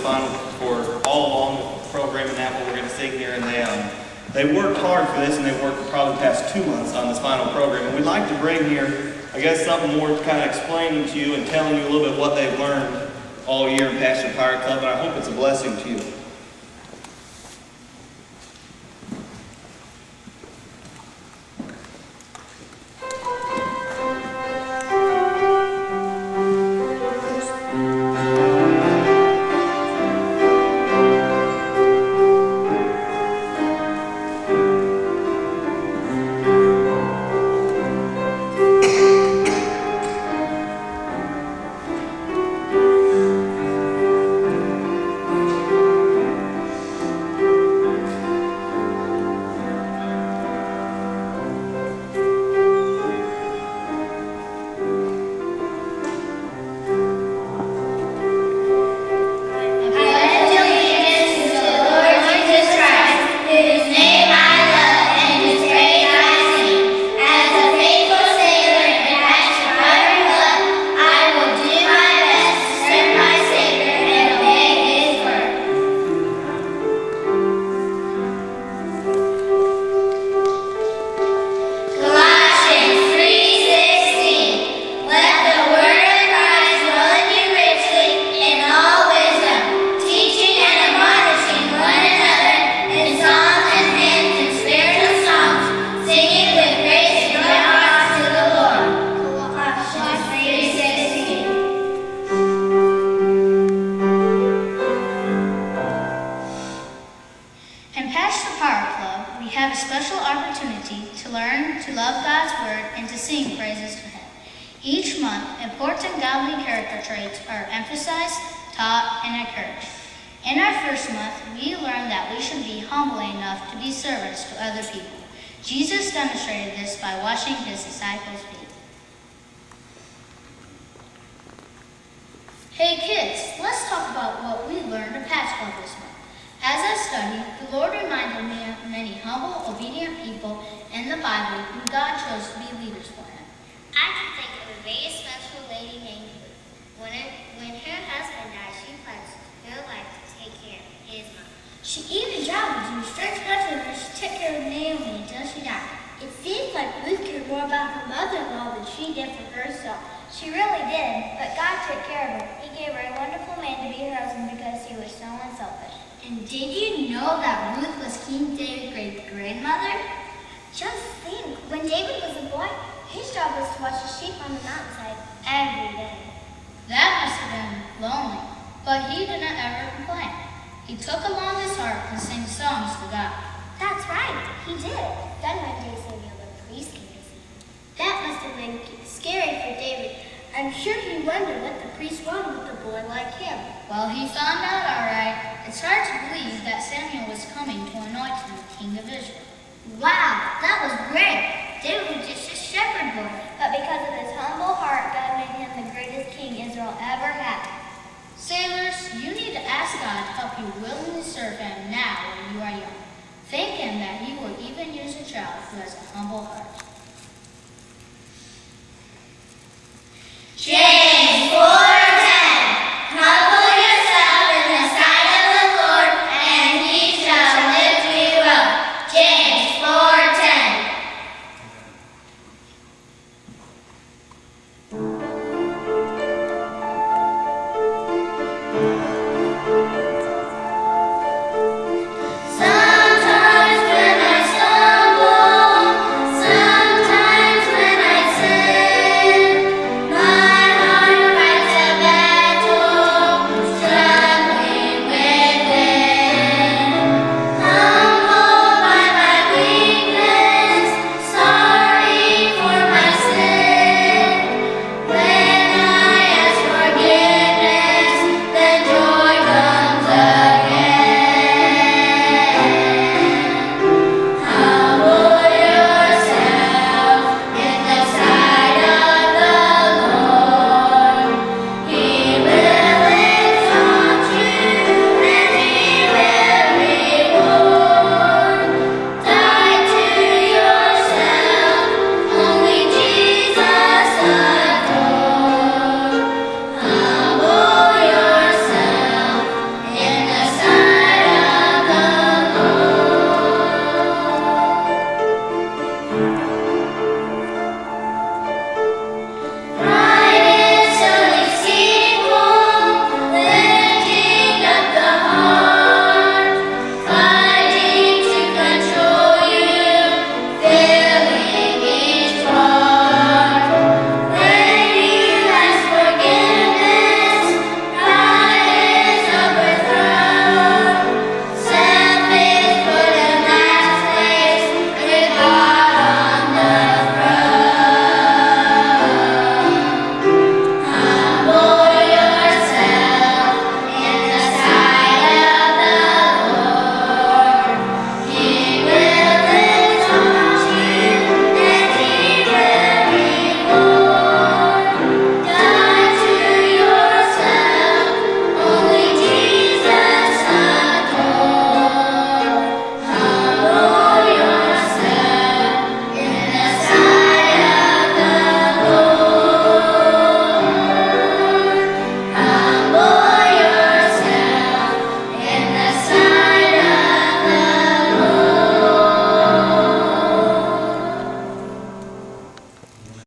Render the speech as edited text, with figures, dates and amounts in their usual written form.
final for all along the program and that what we're going to sing here, and they worked hard for this, and they worked probably the past 2 months on this final program. And we'd like to bring here, I guess, something more kind of explaining to you and telling you a little bit what they've learned all year in Pastor Pirate Club, and I hope it's a blessing to you. Each month, important godly character traits are emphasized, taught, and encouraged. In our first month, we learned that we should be humble enough to be servants to other people. Jesus demonstrated this by washing his disciples' feet. Hey kids, let's talk about what we learned at Patch Club this month. As I studied, the Lord reminded me of many humble, obedient people in the Bible who God chose to be leaders for him. I can think of a very special lady named Ruth. When her husband died, she pledged her life to take care of his mom. She even traveled to a strange country where she took care of Naomi until she died. It seems like Ruth cared more about her mother-in-law than she did for herself. She really did, but God took care of her. He gave her a wonderful man to be her husband because he was so unselfish. And did you know that Ruth was King David's great-grandmother? Just think, when David was a boy, his job was to watch the sheep on the mountainside every day. That must have been lonely, but he didn't ever complain. He took along his harp and sang songs to God. That's right, he did. Then one day Samuel the priest came to see him. That must have been scary for David. I'm sure he wondered what the priest wanted with a boy like him. Well, he found out all right. It's hard to believe that Samuel was coming to anoint him king of Israel. Wow, that was great. David was just a shepherd boy. But because of his humble heart, God made him the greatest king Israel ever had. Sailors, you need to ask God to help you willingly serve him now when you are young. Thank him that he will even use a child who has a humble heart.